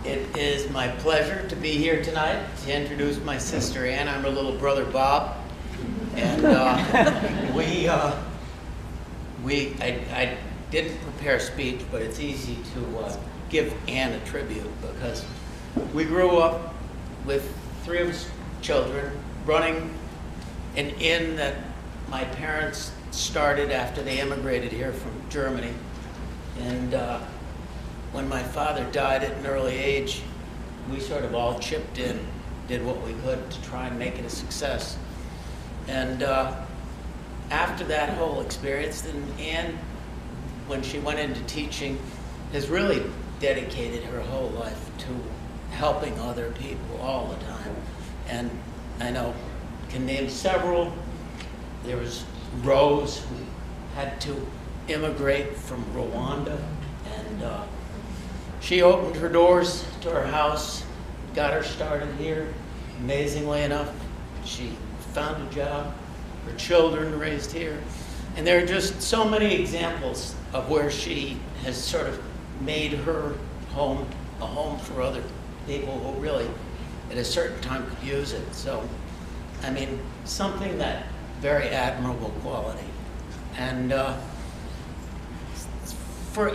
It is my pleasure to be here tonight to introduce my sister Ann. I'm her little brother Bob, and I didn't prepare a speech, but it's easy to give Ann a tribute because we grew up with three of us children running an inn that my parents started after they immigrated here from Germany, and when my father died at an early age, we sort of all chipped in, did what we could to try and make it a success. And after that whole experience, then Ann, when she went into teaching, has really dedicated her whole life to helping other people all the time. And I know, can name several. There was Rose, who had to immigrate from Rwanda, and she opened her doors to her house, got her started here. Amazingly enough, she found a job, her children raised here. And there are just so many examples of where she has sort of made her home a home for other people who really, at a certain time, could use it. So, I mean, something that very admirable quality. And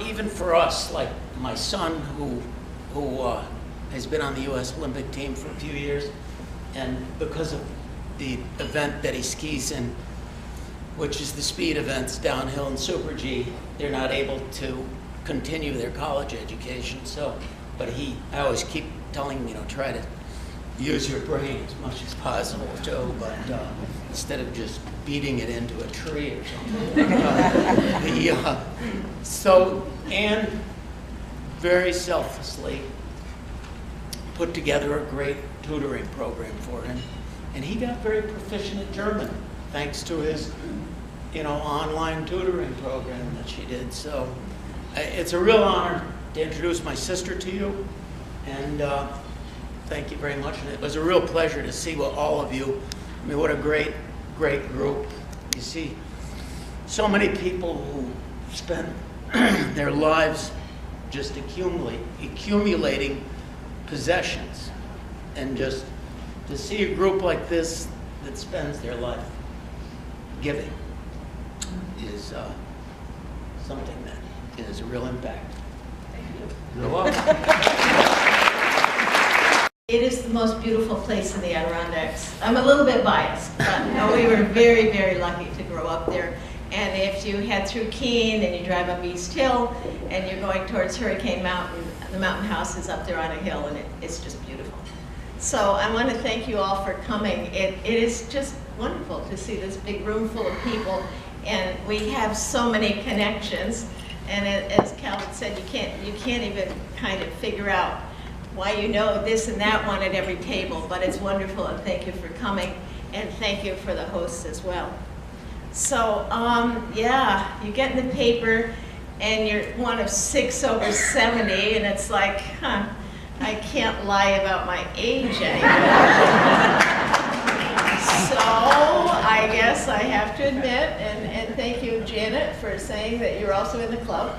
even for us, like my son, who has been on the U.S. Olympic team for a few years, and because of the event that he skis in, which is the speed events, downhill and Super G, they're not able to continue their college education. So, but I always keep telling him, try to use your brain as much as possible, too, but instead of just beating it into a tree or something. So Ann very selflessly put together a great tutoring program for him, and he got very proficient at German thanks to his online tutoring program that she did. So it's a real honor to introduce my sister to you, and thank you very much. And it was a real pleasure to see all of you. I mean, what a great group. You see so many people who spend their lives just accumulating possessions, and just to see a group like this that spends their life giving is something that is a real impact. Thank you. You're welcome. It is the most beautiful place in the Adirondacks. I'm a little bit biased, but no, we were very, very lucky to grow up there. And if you head through Keene and you drive up East Hill and you're going towards Hurricane Mountain, the mountain house is up there on a hill, and it's just beautiful. So I want to thank you all for coming. It is just wonderful to see this big room full of people, and we have so many connections. And as Calvin said, you can't even kind of figure out why you know this and that one at every table, but it's wonderful, and thank you for coming, and thank you for the hosts as well. So, yeah, you get in the paper, and you're one of 6 over 70, and it's like, I can't lie about my age anymore. So, I guess I have to admit, and thank you, Janet, for saying that you're also in the club.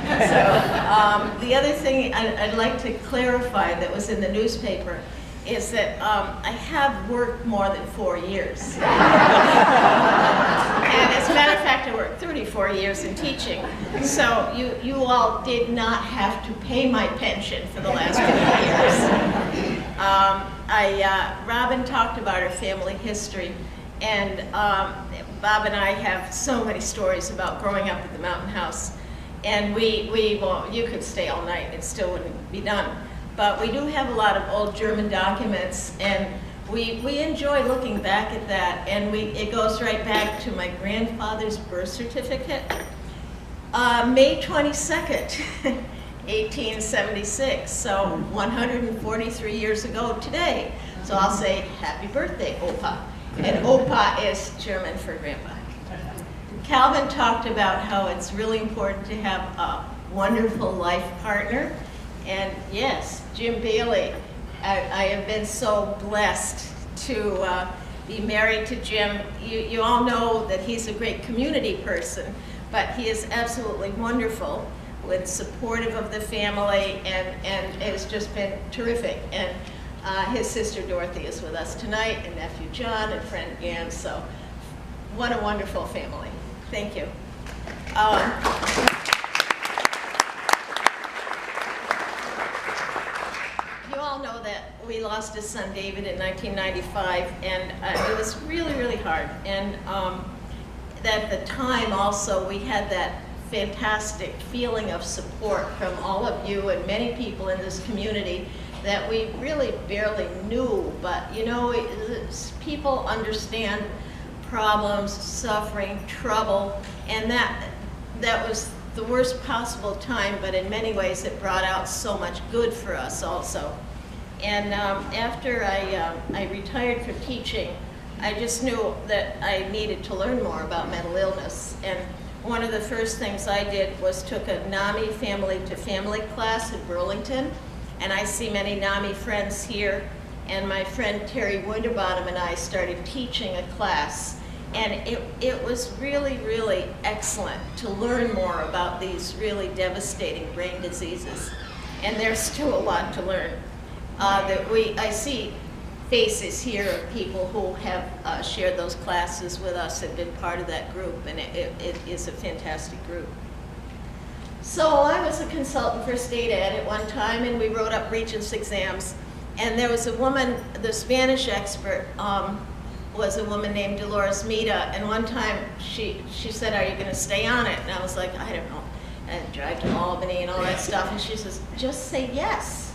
So the other thing I'd like to clarify that was in the newspaper is that I have worked more than 4 years. And as a matter of fact, I worked 34 years in teaching. So you all did not have to pay my pension for the last 50 years. Robin talked about her family history, and Bob and I have so many stories about growing up at the Mountain House. And well, you could stay all night, it still wouldn't be done. But we do have a lot of old German documents, and we enjoy looking back at that, and it goes right back to my grandfather's birth certificate. May 22nd, 1876, so 143 years ago today. So I'll say, happy birthday, Opa. And Opa is German for grandpa. Calvin talked about how it's really important to have a wonderful life partner. And yes, Jim Bailey, I have been so blessed to be married to Jim. You all know that he's a great community person, but he is absolutely wonderful. been supportive of the family, and it's just been terrific. And his sister Dorothy is with us tonight, and nephew John, and friend Ann, so what a wonderful family. Thank you. You all know that we lost his son David in 1995, and it was really, really hard. And at the time also, we had that fantastic feeling of support from all of you and many people in this community that we really barely knew. But you know, people understand problems, suffering, trouble, and that was the worst possible time, but in many ways it brought out so much good for us also. And after I retired from teaching, I just knew that I needed to learn more about mental illness. And one of the first things I did was took a NAMI family to family class in Burlington. And I see many NAMI friends here. And my friend Terry Winterbottom and I started teaching a class. And it was really, really excellent to learn more about these really devastating brain diseases. And there's still a lot to learn. I see faces here of people who have shared those classes with us and been part of that group, and it is a fantastic group. So I was a consultant for state ed at one time, and we wrote up Regents exams. And there was a woman, the Spanish expert was a woman named Dolores Mita, and one time she said, "Are you going to stay on it?" And I was like, "I don't know." And drive to Albany and all that stuff, and she says, "Just say yes."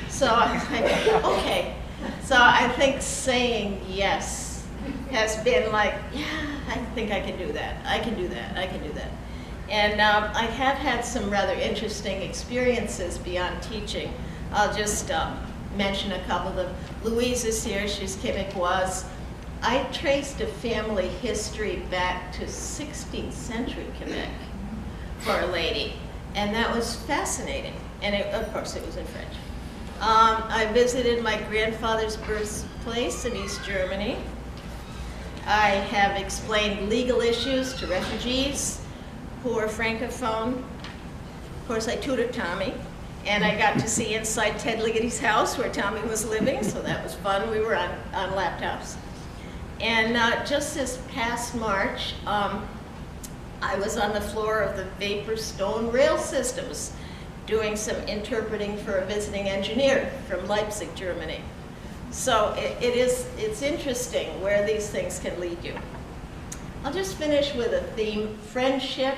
So I was like, okay. So I think saying yes has been like, yeah, I think I can do that. I can do that. I can do that. And I have had some rather interesting experiences beyond teaching. I'll just mention a couple of them. Louise is here. She's Quebecoise. I traced a family history back to 16th century Quebec for a lady, and that was fascinating. And of course, it was in French. I visited my grandfather's birthplace in East Germany. I have explained legal issues to refugees who are Francophone. Of course, I tutored Tommy, and I got to see inside Ted Liggety's house where Tommy was living, so that was fun. We were on laptops. And just this past March, I was on the floor of the Vapor Stone rail systems doing some interpreting for a visiting engineer from Leipzig, Germany. So it's interesting where these things can lead you. I'll just finish with a theme. Friendship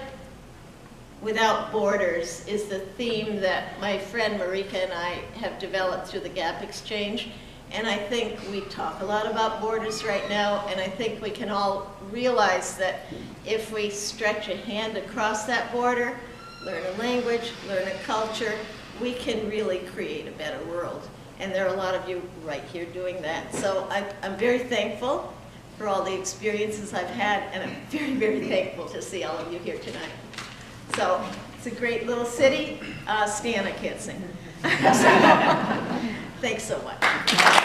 without borders is the theme that my friend Marika and I have developed through the Gap Exchange. And I think we talk a lot about borders right now, and I think we can all realize that if we stretch a hand across that border, learn a language, learn a culture, we can really create a better world. And there are a lot of you right here doing that. So I'm very thankful for all the experiences I've had, and I'm very, very thankful to see all of you here tonight. So it's a great little city. Stan, I can't sing. Thanks so much.